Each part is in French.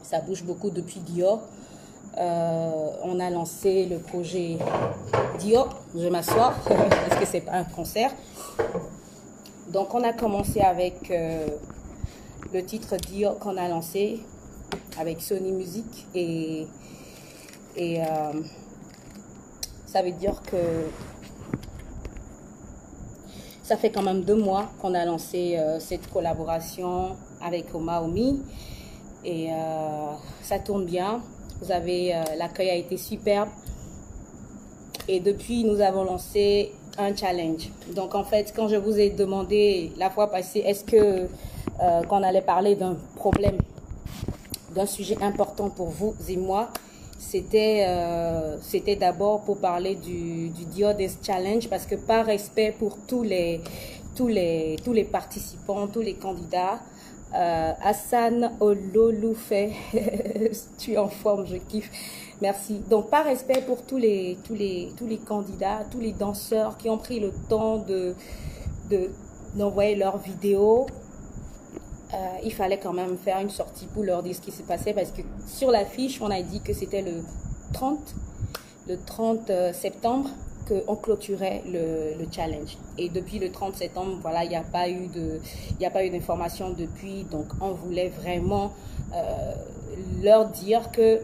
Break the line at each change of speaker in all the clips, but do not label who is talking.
Ça bouge beaucoup depuis Dior. On a lancé le projet Dior. Je vais m'asseoir parce que c'est pas un concert. Donc on a commencé avec le titre Dior qu'on a lancé avec Sony Music et ça veut dire que ça fait quand même 2 mois qu'on a lancé cette collaboration avec Omaomi et ça tourne bien. Vous avez l'accueil a été superbe et depuis nous avons lancé un challenge. Donc en fait, quand je vous ai demandé la fois passée, est-ce que qu'on allait parler d'un problème, d'un sujet important pour vous et moi, c'était d'abord pour parler du Dior Dance Challenge, parce que par respect pour tous les participants, tous les candidats, Hassan Ololoufé, tu es en forme, je kiffe. Merci. Donc, par respect pour tous les candidats, tous les danseurs qui ont pris le temps d'envoyer leurs vidéos, il fallait quand même faire une sortie pour leur dire ce qui s'est passé, parce que sur l'affiche, on a dit que c'était le 30 septembre qu'on clôturait le challenge. Et depuis le 30 septembre, voilà, il n'y a pas eu d'information depuis. Donc, on voulait vraiment leur dire que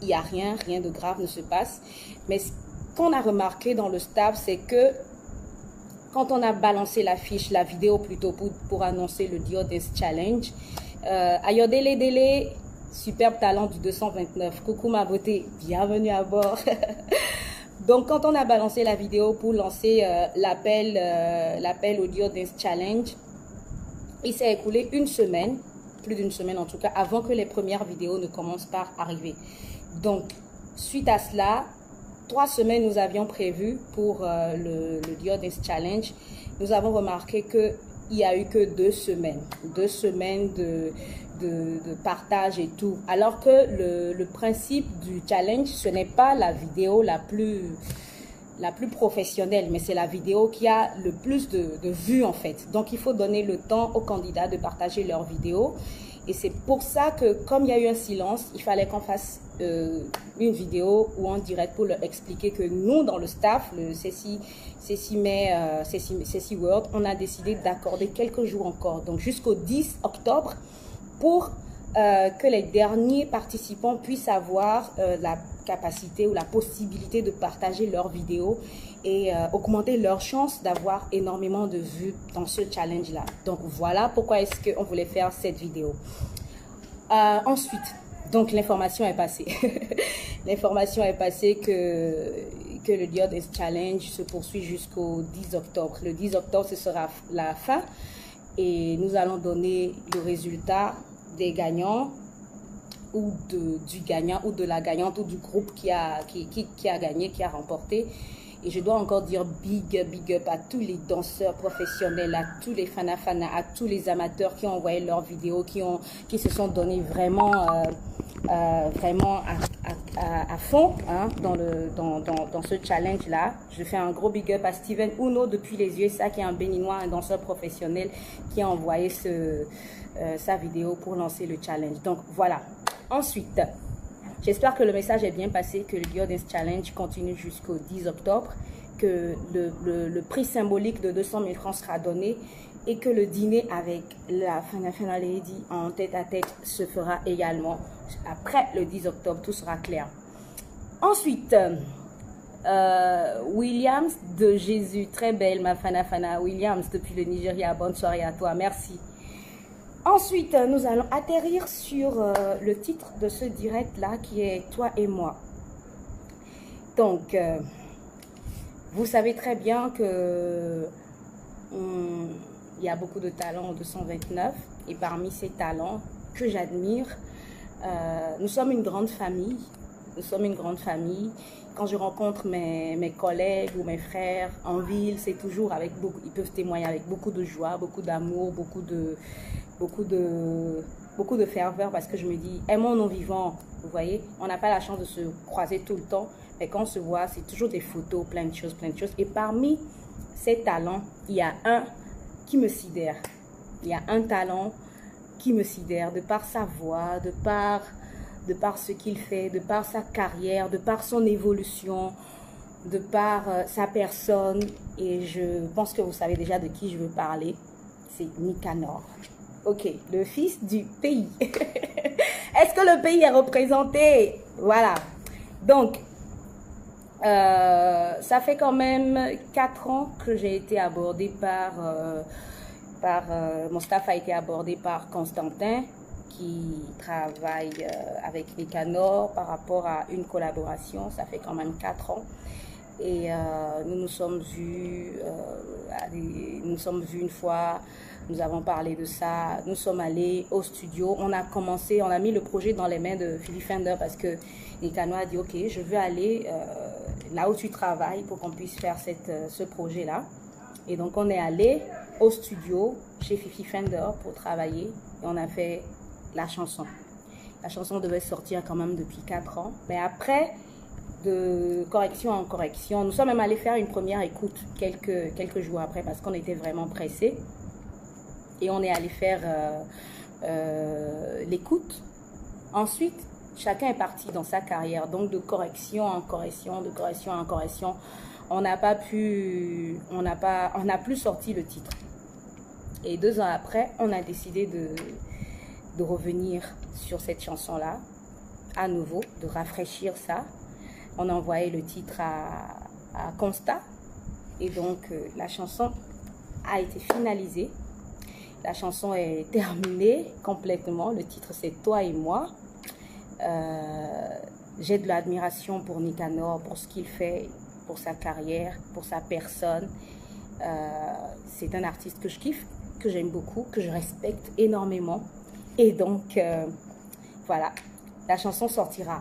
il n'y a rien de grave ne se passe. Mais ce qu'on a remarqué dans le staff, c'est que quand on a balancé l'affiche, la vidéo plutôt, pour annoncer le Dior Dance Challenge, Ayodele Dele, superbe talent du 229, coucou ma beauté, bienvenue à bord. Donc quand on a balancé la vidéo pour lancer l'appel au Dior Dance Challenge, il s'est écoulé une semaine, plus d'une semaine en tout cas, avant que les premières vidéos ne commencent par arriver. Donc, suite à cela, 3 semaines nous avions prévu pour le Dior Dance Challenge. Nous avons remarqué qu'il n'y a eu que 2 semaines. 2 semaines de partage et tout. Alors que le principe du challenge, ce n'est pas la vidéo la plus professionnelle, mais c'est la vidéo qui a le plus de vues en fait. Donc, il faut donner le temps aux candidats de partager leurs vidéos. Et c'est pour ça que, comme il y a eu un silence, il fallait qu'on fasse une vidéo ou en direct pour leur expliquer que nous, dans le staff, le CC World, on a décidé d'accorder quelques jours encore, donc jusqu'au 10 octobre, pour que les derniers participants puissent avoir la capacité ou la possibilité de partager leurs vidéos et augmenter leurs chances d'avoir énormément de vues dans ce challenge-là. Donc voilà pourquoi est-ce qu'on voulait faire cette vidéo. Ensuite, donc l'information est passée. L'information est passée que le Dior Dance Challenge se poursuit jusqu'au 10 octobre. Le 10 octobre, ce sera la fin et nous allons donner le résultat des gagnants ou du gagnant ou de la gagnante ou du groupe qui a gagné, qui a remporté. Et je dois encore dire big up à tous les danseurs professionnels, à tous les fanas, à tous les amateurs qui ont envoyé leurs vidéos, qui se sont donnés vraiment à fond hein, dans ce challenge-là. Je fais un gros big up à Steven Uno depuis les USA, qui est un béninois, un danseur professionnel qui a envoyé sa vidéo pour lancer le challenge. Donc voilà. Ensuite, j'espère que le message est bien passé, que le Dior Dance Challenge continue jusqu'au 10 octobre, que le prix symbolique de 200 000 francs sera donné et que le dîner avec la Fana Lady en tête-à-tête se fera également. Après le 10 octobre, tout sera clair. Ensuite, Williams de Jésus, très belle ma Fana Williams depuis le Nigeria, bonne soirée à toi, merci. Ensuite, nous allons atterrir sur le titre de ce direct-là qui est « Toi et moi ». Donc, vous savez très bien que il y a beaucoup de talents en 229 et parmi ces talents que j'admire, nous sommes une grande famille. Nous sommes une grande famille. Quand je rencontre mes collègues ou mes frères en ville, c'est toujours avec beaucoup, ils peuvent témoigner avec beaucoup de joie, beaucoup d'amour, beaucoup de ferveur, parce que je me dis, aimons nos vivants, vous voyez, on n'a pas la chance de se croiser tout le temps, mais quand on se voit, c'est toujours des photos, plein de choses, et parmi ces talents, il y a un qui me sidère, il y a un talent qui me sidère, de par sa voix, de par de par ce qu'il fait, de par sa carrière, de par son évolution, de par sa personne. Et je pense que vous savez déjà de qui je veux parler. C'est Nicanor. Ok, le fils du pays. Est-ce que le pays est représenté? Voilà. Donc, ça fait quand même 4 ans que j'ai été abordée mon staff a été abordé par Constantin, qui travaille avec Nicanor par rapport à une collaboration. Ça fait quand même 4 ans. Et nous nous sommes vus une fois, nous avons parlé de ça, nous sommes allés au studio, on a mis le projet dans les mains de Philippe Fender parce que Nicanor a dit ok, je veux aller là où tu travailles pour qu'on puisse faire ce projet-là. Et donc on est allé au studio chez Fifi Fender pour travailler et on a fait la chanson. La chanson devait sortir quand même depuis 4 ans, mais après, de correction en correction, nous sommes même allés faire une première écoute quelques jours après parce qu'on était vraiment pressés et on est allé faire l'écoute. Ensuite, chacun est parti dans sa carrière, donc de correction en correction, de correction en correction, on n'a plus sorti le titre. Et 2 ans après, on a décidé de revenir sur cette chanson-là, à nouveau, de rafraîchir ça. On a envoyé le titre à Constat. Et donc, la chanson a été finalisée. La chanson est terminée complètement. Le titre, c'est Toi et moi. J'ai de l'admiration pour Nicanor, pour ce qu'il fait, pour sa carrière, pour sa personne. C'est un artiste que je kiffe, que j'aime beaucoup, que je respecte énormément. Et donc, voilà, la chanson sortira.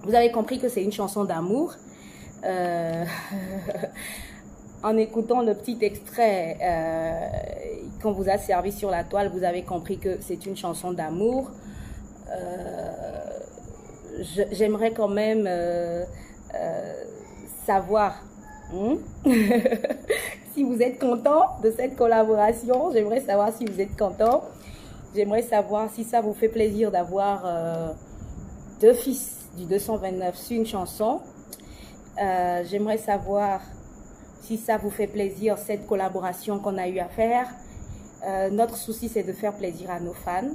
Vous avez compris que c'est une chanson d'amour. En écoutant le petit extrait qu'on vous a servi sur la toile, vous avez compris que c'est une chanson d'amour. J'aimerais quand même savoir si vous êtes content de cette collaboration. J'aimerais savoir si vous êtes content. J'aimerais savoir si ça vous fait plaisir d'avoir 2 fils du 229 sur une chanson. J'aimerais savoir si ça vous fait plaisir, cette collaboration qu'on a eu à faire. Notre souci, c'est de faire plaisir à nos fans.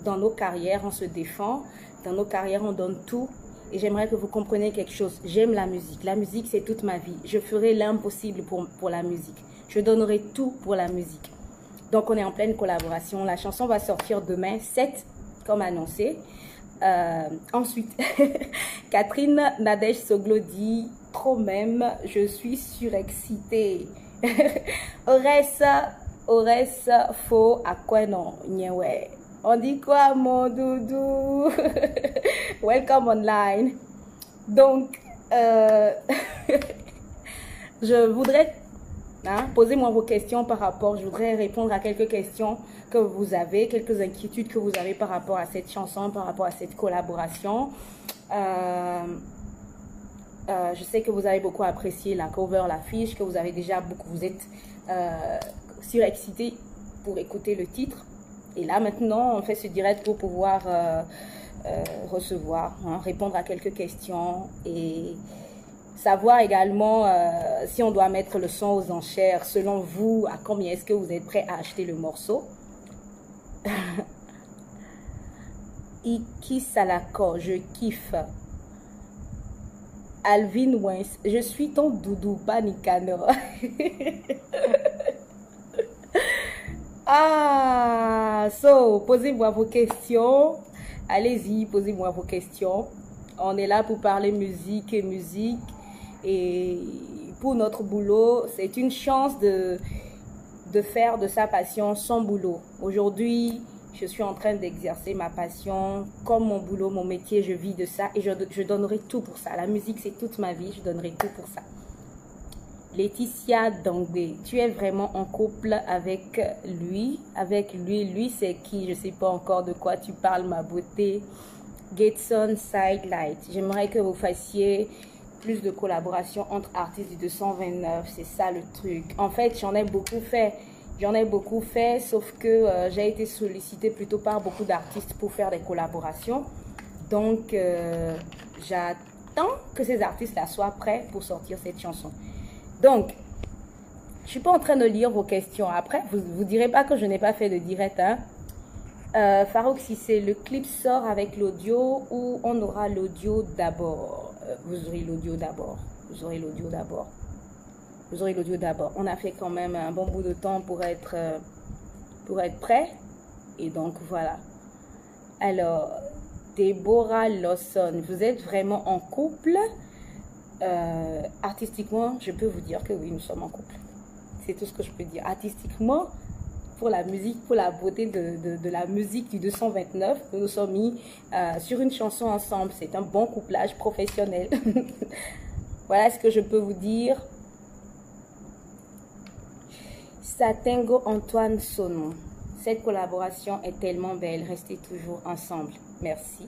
Dans nos carrières, on se défend. Dans nos carrières, on donne tout. Et j'aimerais que vous compreniez quelque chose. J'aime la musique. La musique, c'est toute ma vie. Je ferai l'impossible pour la musique. Je donnerai tout pour la musique. Donc, on est en pleine collaboration. La chanson va sortir demain, 7, comme annoncé. Ensuite, Catherine Nadège Soglo dit « Trop même, je suis surexcitée. » Ores, faux, à quoi non? Nyewe. On dit quoi, mon doudou? Welcome online. Donc, je voudrais... posez-moi vos questions par rapport, je voudrais répondre à quelques questions que vous avez, quelques inquiétudes que vous avez par rapport à cette chanson, par rapport à cette collaboration. Je sais que vous avez beaucoup apprécié la cover, l'affiche, que vous avez déjà vous êtes surexcité pour écouter le titre. Et là maintenant, on fait ce direct pour pouvoir recevoir, répondre à quelques questions et savoir également si on doit mettre le son aux enchères. Selon vous, à combien est-ce que vous êtes prêt à acheter le morceau? Iki Salako, je kiffe. Alvin Wens, je suis ton doudou, pas Nicanor. Posez-moi vos questions. Allez-y, posez-moi vos questions. On est là pour parler musique et musique. Et pour notre boulot, c'est une chance de faire de sa passion son boulot. Aujourd'hui, je suis en train d'exercer ma passion comme mon boulot, mon métier. Je vis de ça et je donnerai tout pour ça. La musique, c'est toute ma vie. Je donnerai tout pour ça. Laetitia Dangbe, tu es vraiment en couple avec lui? Avec lui, lui c'est qui? Je ne sais pas encore de quoi tu parles, ma beauté. Getson Sidelight, j'aimerais que vous fassiez plus de collaboration entre artistes du 229, c'est ça le truc. En fait, j'en ai beaucoup fait, sauf que j'ai été sollicitée plutôt par beaucoup d'artistes pour faire des collaborations. Donc, j'attends que ces artistes-là soient prêts pour sortir cette chanson. Donc, je ne suis pas en train de lire vos questions. Après, vous direz pas que je n'ai pas fait de direct, hein. Farouk, si c'est le clip sort avec l'audio ou on aura l'audio d'abord? Vous aurez l'audio d'abord. Vous aurez l'audio d'abord. Vous aurez l'audio d'abord. On a fait quand même un bon bout de temps pour être prêt. Et donc, voilà. Alors, Deborah Lawson, vous êtes vraiment en couple? Artistiquement, je peux vous dire que oui, nous sommes en couple. C'est tout ce que je peux dire. Artistiquement, pour la musique, pour la beauté de la musique du 229, nous nous sommes mis sur une chanson ensemble. C'est un bon couplage professionnel. Voilà ce que je peux vous dire. Satengo Antoine Sono. Cette collaboration est tellement belle. Restez toujours ensemble. Merci.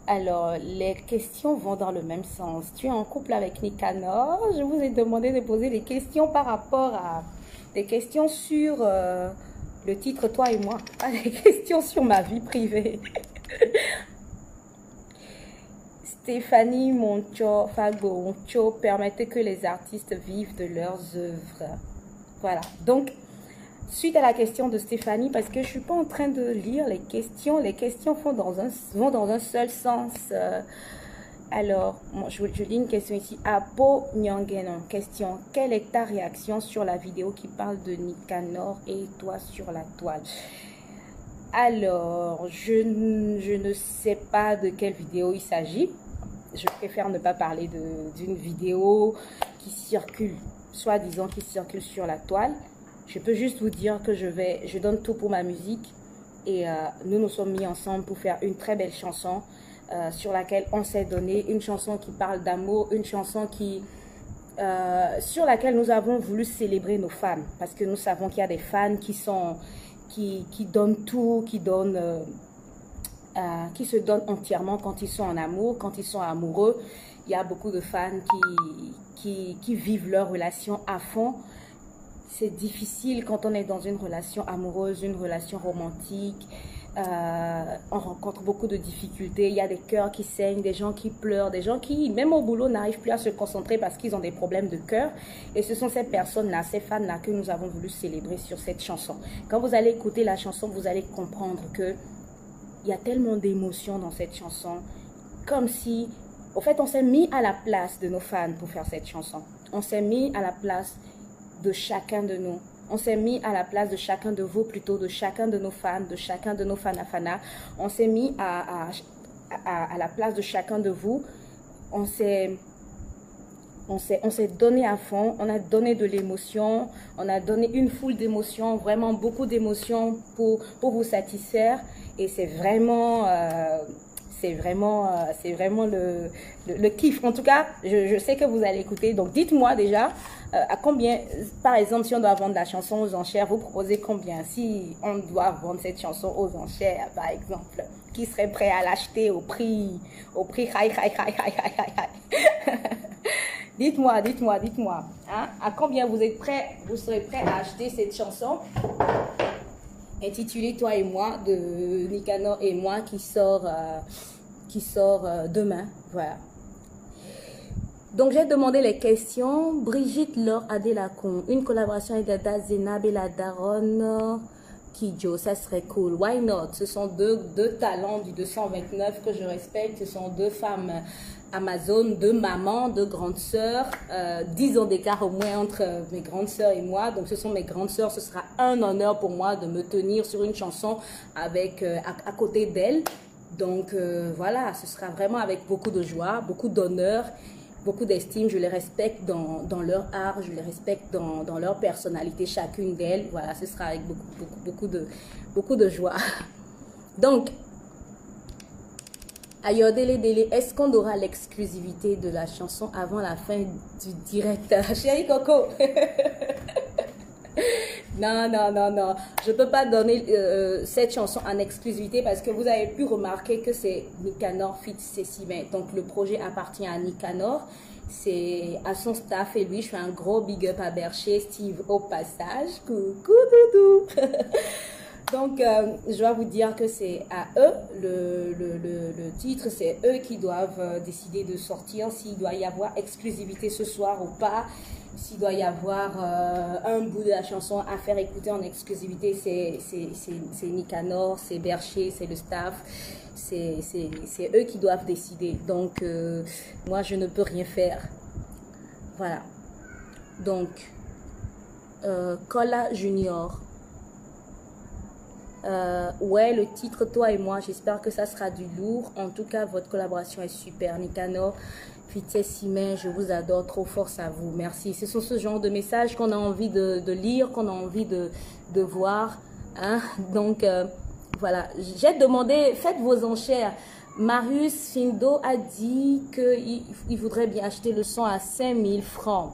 Alors, les questions vont dans le même sens. Tu es en couple avec Nicanor. Je vous ai demandé de poser des questions par rapport à des questions sur le titre Toi et moi. Pas des questions sur ma vie privée. Stéphanie Moncho, Fagbo Moncho, permettez que les artistes vivent de leurs œuvres. Voilà. Donc, suite à la question de Stéphanie, parce que je ne suis pas en train de lire les questions vont dans un seul sens. Alors, je lis une question ici. Apo Nyangenon, question. Quelle est ta réaction sur la vidéo qui parle de Nicanor et toi sur la toile? Alors, je ne sais pas de quelle vidéo il s'agit. Je préfère ne pas parler d'une vidéo qui circule, soi-disant qui circule sur la toile. Je peux juste vous dire que je donne tout pour ma musique et nous nous sommes mis ensemble pour faire une très belle chanson sur laquelle on s'est donné, une chanson qui parle d'amour, une chanson sur laquelle nous avons voulu célébrer nos fans parce que nous savons qu'il y a des fans qui donnent tout, qui se donnent entièrement quand ils sont en amour, quand ils sont amoureux. Il y a beaucoup de fans qui vivent leur relation à fond. C'est difficile quand on est dans une relation amoureuse, une relation romantique. On rencontre beaucoup de difficultés. Il y a des cœurs qui saignent, des gens qui pleurent, des gens qui, même au boulot, n'arrivent plus à se concentrer parce qu'ils ont des problèmes de cœur. Et ce sont ces personnes-là, ces fans-là que nous avons voulu célébrer sur cette chanson. Quand vous allez écouter la chanson, vous allez comprendre que il y a tellement d'émotions dans cette chanson. Comme si, au fait, on s'est mis à la place de nos fans pour faire cette chanson. On s'est mis à la place de chacun de nous. On s'est mis à la place de chacun de vous, plutôt de chacun de nos fans, de chacun de nos fans. On s'est mis à la place de chacun de vous. On s'est donné à fond, on a donné de l'émotion, on a donné une foule d'émotions, vraiment beaucoup d'émotions pour vous satisfaire. Et c'est vraiment le kiff. En tout cas, je sais que vous allez écouter. Donc, dites-moi déjà à combien, par exemple, si on doit vendre la chanson aux enchères, vous proposez combien? Si on doit vendre cette chanson aux enchères, par exemple, qui serait prêt à l'acheter au prix high. Dites-moi. Hein? À combien vous serez prêt à acheter cette chanson intitulée Toi et moi de Nicanor et moi qui sort demain. Voilà. Donc j'ai demandé les questions. Brigitte Laure Adelacon, une collaboration avec Dada Zenab et la Daronne Kidjo, ça serait cool. Why not? Ce sont deux talents du 229 que je respecte. Ce sont deux femmes Amazon, deux mamans, deux grandes sœurs, 10 ans d'écart au moins entre mes grandes sœurs et moi. Donc ce sont mes grandes sœurs. Ce sera un honneur pour moi de me tenir sur une chanson avec à côté d'elles. Donc voilà, ce sera vraiment avec beaucoup de joie, beaucoup d'honneur, beaucoup d'estime. Je les respecte dans leur art, je les respecte dans leur personnalité, chacune d'elles. Voilà, ce sera avec beaucoup de joie. Donc, Ayodele Dele, est-ce qu'on aura l'exclusivité de la chanson avant la fin du direct? Chérie Coco. Non. Je ne peux pas donner cette chanson en exclusivité parce que vous avez pu remarquer que c'est Nicanor feat. Cécile. Donc, le projet appartient à Nicanor. C'est à son staff et lui, je fais un gros big up à Bercher, Steve au passage. Coucou doudou. Donc, je dois vous dire que c'est à eux, le titre, c'est eux qui doivent décider de sortir, s'il doit y avoir exclusivité ce soir ou pas, s'il doit y avoir un bout de la chanson à faire écouter en exclusivité, c'est Nicanor, c'est Bercher, c'est le staff, c'est eux qui doivent décider. Donc, moi, je ne peux rien faire. Voilà. Donc, Kola Junior. Ouais, le titre Toi et moi, j'espère que ça sera du lourd. En tout cas, votre collaboration est super. Nicanor, Fitessimé, je vous adore, trop force à vous, merci. Ce sont ce genre de messages qu'on a envie de lire, qu'on a envie de voir, hein? Donc voilà, j'ai demandé, faites vos enchères. Marius Findo a dit qu'il voudrait bien acheter le son à 5000 francs.